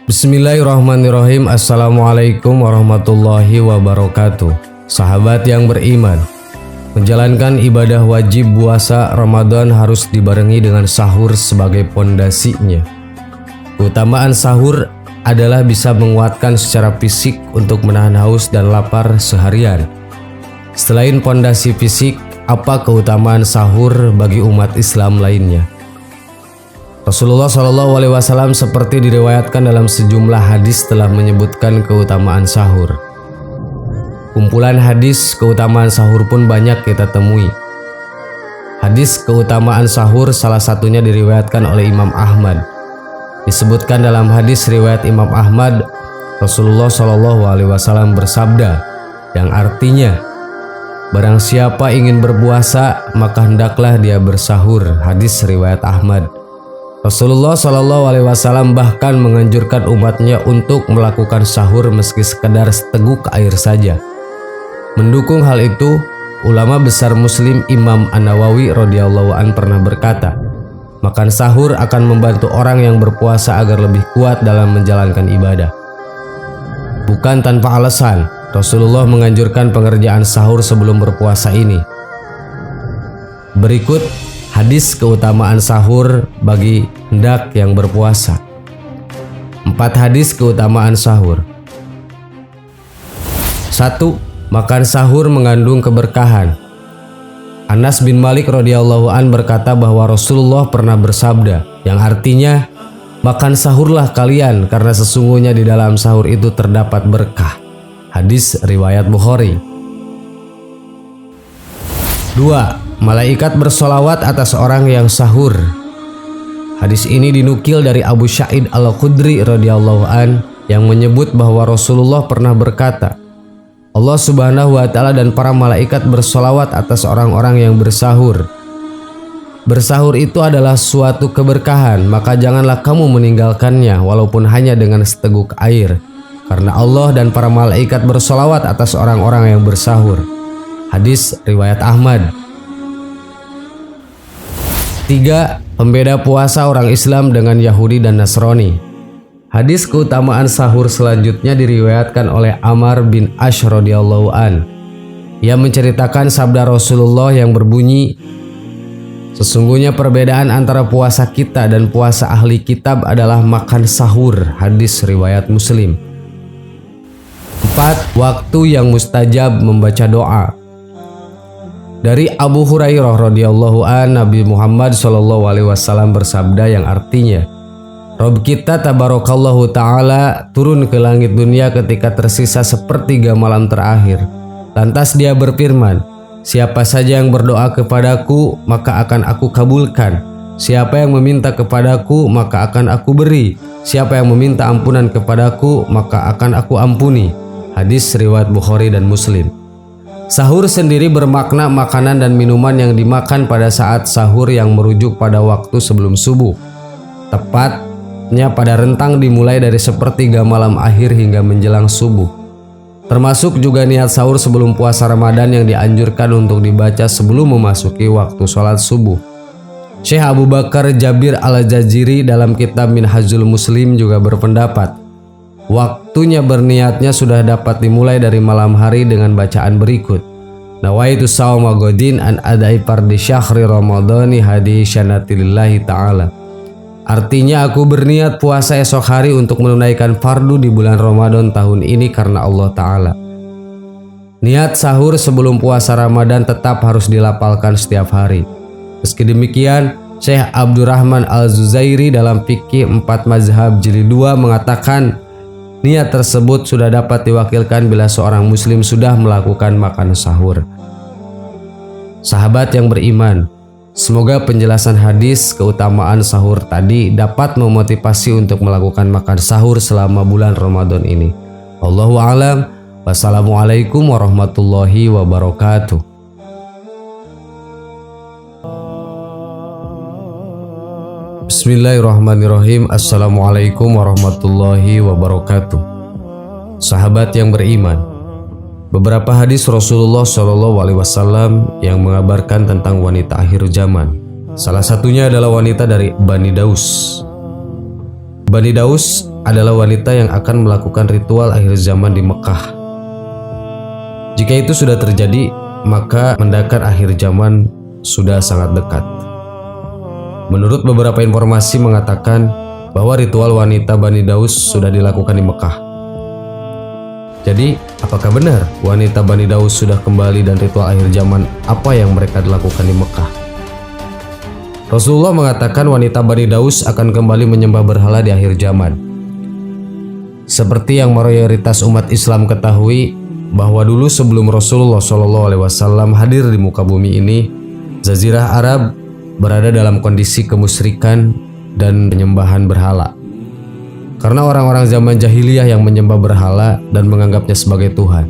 Bismillahirrahmanirrahim. Assalamualaikum warahmatullahi wabarakatuh. Sahabat yang beriman, menjalankan ibadah wajib puasa Ramadan harus dibarengi dengan sahur sebagai pondasinya. Keutamaan sahur adalah bisa menguatkan secara fisik untuk menahan haus dan lapar seharian. Selain pondasi fisik, apa keutamaan sahur bagi umat Islam lainnya? Rasulullah SAW seperti diriwayatkan dalam sejumlah hadis telah menyebutkan keutamaan sahur. Kumpulan hadis keutamaan sahur pun banyak kita temui. Hadis keutamaan sahur salah satunya diriwayatkan oleh Imam Ahmad. Disebutkan dalam hadis riwayat Imam Ahmad, Rasulullah SAW bersabda, yang artinya, barang siapa ingin berpuasa maka hendaklah dia bersahur. Hadis riwayat Ahmad. Rasulullah SAW bahkan menganjurkan umatnya untuk melakukan sahur meski sekedar seteguk air saja. Mendukung hal itu, ulama besar Muslim Imam An-Nawawi radhiyallahu an pernah berkata, makan sahur akan membantu orang yang berpuasa agar lebih kuat dalam menjalankan ibadah. Bukan tanpa alasan, Rasulullah menganjurkan pengerjaan sahur sebelum berpuasa ini. Berikut hadis keutamaan sahur bagi hendak yang berpuasa. 4 hadis keutamaan sahur. 1. Makan sahur mengandung keberkahan. Anas bin Malik radhiyallahu an berkata bahwa Rasulullah pernah bersabda, yang artinya, makan sahurlah kalian karena sesungguhnya di dalam sahur itu terdapat berkah. Hadis riwayat Bukhari. 2. Malaikat bersolawat atas orang yang sahur. Hadis ini dinukil dari Abu Sa'id Al-Khudri radhiyallahu an yang menyebut bahwa Rasulullah pernah berkata, Allah Subhanahu wa Ta'ala dan para malaikat bersolawat atas orang-orang yang bersahur. Bersahur itu adalah suatu keberkahan, maka janganlah kamu meninggalkannya walaupun hanya dengan seteguk air, karena Allah dan para malaikat bersolawat atas orang-orang yang bersahur. Hadis riwayat Ahmad. 3. Pembeda puasa orang Islam dengan Yahudi dan Nasrani. Hadis keutamaan sahur selanjutnya diriwayatkan oleh Ammar bin Ash radhiyallahu an. Ia menceritakan sabda Rasulullah yang berbunyi, sesungguhnya perbedaan antara puasa kita dan puasa ahli kitab adalah makan sahur. Hadis riwayat Muslim. 4. Waktu yang mustajab membaca doa. Dari Abu Hurairah radhiyallahu an, Nabi Muhammad SAW bersabda yang artinya, Rabb kita tabarakallahu ta'ala turun ke langit dunia ketika tersisa sepertiga malam terakhir. Lantas dia berfirman, siapa saja yang berdoa kepadaku maka akan aku kabulkan. Siapa yang meminta kepadaku maka akan aku beri. Siapa yang meminta ampunan kepadaku maka akan aku ampuni. Hadis riwayat Bukhari dan Muslim. Sahur sendiri bermakna makanan dan minuman yang dimakan pada saat sahur yang merujuk pada waktu sebelum subuh. Tepatnya pada rentang dimulai dari sepertiga malam akhir hingga menjelang subuh. Termasuk juga niat sahur sebelum puasa Ramadan yang dianjurkan untuk dibaca sebelum memasuki waktu sholat subuh. Syekh Abu Bakar Jabir Al-Jaziri dalam kitab Minhajul Muslim juga berpendapat, waktunya berniatnya sudah dapat dimulai dari malam hari dengan bacaan berikut. Nawaitu sawma godin an adai fardi syahri ramadhani hadi syanatilillahi ta'ala. Artinya aku berniat puasa esok hari untuk menunaikan fardu di bulan Ramadan tahun ini karena Allah Ta'ala. Niat sahur sebelum puasa Ramadan tetap harus dilapalkan setiap hari. Meski demikian, Syekh Abdurrahman Al-Zuzairi dalam Fikih 4 Mazhab Jilid 2 mengatakan, niat tersebut sudah dapat diwakilkan bila seorang muslim sudah melakukan makan sahur. Sahabat yang beriman, semoga penjelasan hadis keutamaan sahur tadi dapat memotivasi untuk melakukan makan sahur selama bulan Ramadan ini. Wallahu a'lam. Wassalamualaikum warahmatullahi wabarakatuh. Bismillahirrahmanirrahim. Assalamualaikum warahmatullahi wabarakatuh. Sahabat yang beriman, beberapa hadis Rasulullah SAW yang mengabarkan tentang wanita akhir zaman. Salah satunya adalah wanita dari Bani Daus. Bani Daus adalah wanita yang akan melakukan ritual akhir zaman di Mekah. Jika itu sudah terjadi, maka mendakan akhir zaman sudah sangat dekat. Menurut beberapa informasi mengatakan bahwa ritual wanita Bani Daus sudah dilakukan di Mekah. Jadi, apakah benar wanita Bani Daus sudah kembali dan ritual akhir zaman apa yang mereka lakukan di Mekah? Rasulullah mengatakan wanita Bani Daus akan kembali menyembah berhala di akhir zaman. Seperti yang mayoritas umat Islam ketahui, bahwa dulu sebelum Rasulullah SAW hadir di muka bumi ini, Jazirah Arab berada dalam kondisi kemusyrikan dan penyembahan berhala. Karena orang-orang zaman jahiliyah yang menyembah berhala dan menganggapnya sebagai Tuhan.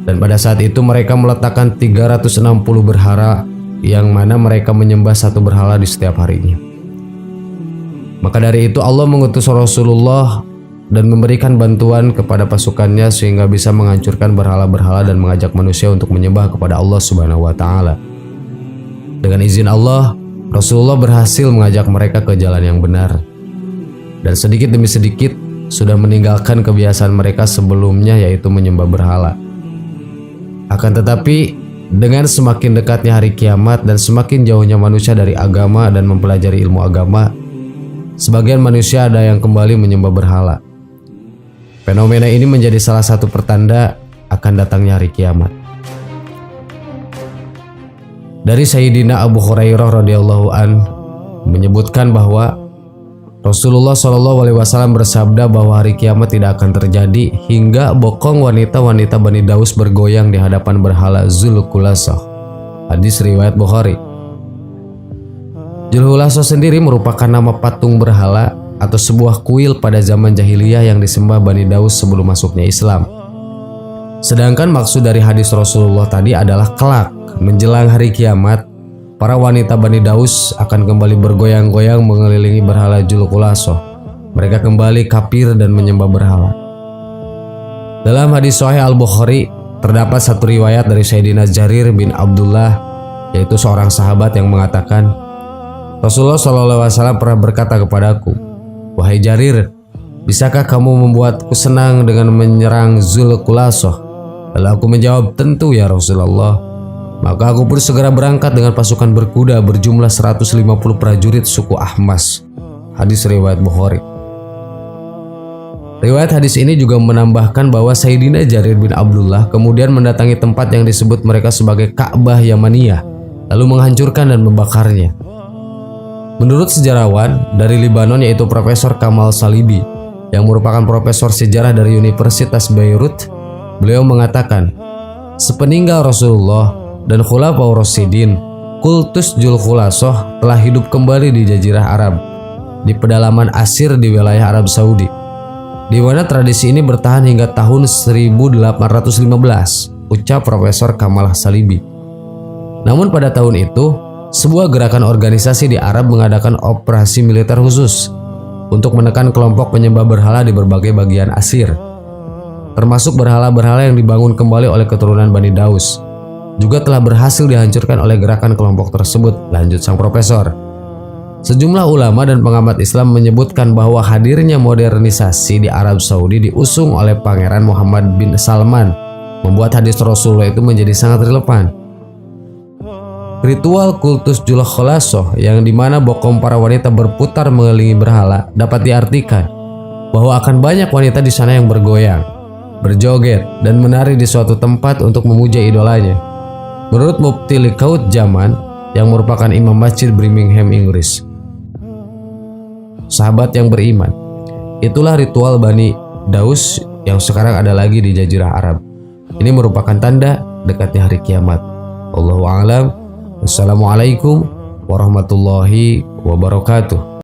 Dan pada saat itu mereka meletakkan 360 berhala yang mana mereka menyembah satu berhala di setiap harinya. Maka dari itu Allah mengutus Rasulullah dan memberikan bantuan kepada pasukannya sehingga bisa menghancurkan berhala-berhala dan mengajak manusia untuk menyembah kepada Allah Subhanahu wa taala. Dengan izin Allah, Rasulullah berhasil mengajak mereka ke jalan yang benar. Dan sedikit demi sedikit sudah meninggalkan kebiasaan mereka sebelumnya, yaitu menyembah berhala. Akan tetapi, dengan semakin dekatnya hari kiamat dan semakin jauhnya manusia dari agama dan mempelajari ilmu agama, sebagian manusia ada yang kembali menyembah berhala. Fenomena ini menjadi salah satu pertanda akan datangnya hari kiamat. Dari Sayyidina Abu Hurairah radhiyallahu an menyebutkan bahwa Rasulullah SAW bersabda bahwa hari kiamat tidak akan terjadi hingga bokong wanita-wanita Bani Daus bergoyang di hadapan berhala Zulkulasah. Hadis riwayat Bukhari. Zulkulasah sendiri merupakan nama patung berhala atau sebuah kuil pada zaman jahiliyah yang disembah Bani Daus sebelum masuknya Islam. Sedangkan maksud dari hadis Rasulullah tadi adalah kelak menjelang hari kiamat, para wanita Bani Daus akan kembali bergoyang-goyang mengelilingi berhala Zulkulasah. Mereka kembali kafir dan menyembah berhala. Dalam hadis Sahih Al-Bukhari terdapat satu riwayat dari Sayyidina Jarir bin Abdullah, yaitu seorang sahabat yang mengatakan, Rasulullah SAW pernah berkata kepadaku, "Wahai Jarir, bisakah kamu membuatku senang dengan menyerang Zulkulasah?" Lalu aku menjawab, "Tentu ya Rasulullah." Maka aku pun segera berangkat dengan pasukan berkuda berjumlah 150 prajurit suku Ahmas. Hadis riwayat Bukhari. Riwayat hadis ini juga menambahkan bahwa Sayyidina Jarir bin Abdullah kemudian mendatangi tempat yang disebut mereka sebagai Ka'bah Yamaniyah, lalu menghancurkan dan membakarnya. Menurut sejarawan dari Libanon yaitu Profesor Kamal Salibi, yang merupakan profesor sejarah dari Universitas Beirut, beliau mengatakan, sepeninggal Rasulullah dan Khulafaur Rasyidin, kultus Zulkulasah telah hidup kembali di Jazirah Arab, di pedalaman Asir di wilayah Arab Saudi, di mana tradisi ini bertahan hingga tahun 1815, ucap Profesor Kamal Salibi. Namun pada tahun itu, sebuah gerakan organisasi di Arab mengadakan operasi militer khusus untuk menekan kelompok penyembah berhala di berbagai bagian Asir, termasuk berhala-berhala yang dibangun kembali oleh keturunan Bani Daus, juga telah berhasil dihancurkan oleh gerakan kelompok tersebut, lanjut sang profesor. Sejumlah ulama dan pengamat Islam menyebutkan bahwa hadirnya modernisasi di Arab Saudi diusung oleh Pangeran Muhammad bin Salman membuat hadis Rasulullah itu menjadi sangat relevan. Ritual kultus Zulkulasah yang dimana bokong para wanita berputar mengelilingi berhala dapat diartikan bahwa akan banyak wanita di sana yang bergoyang, berjoget, dan menari di suatu tempat untuk memuja idolanya. Menurut Mufti Liqaut Zaman yang merupakan imam masjid Birmingham, Inggris, sahabat yang beriman, itulah ritual Bani Daus yang sekarang ada lagi di Jazirah Arab. Ini merupakan tanda dekatnya hari kiamat. Allahu a'lam. Wassalamualaikum warahmatullahi wabarakatuh.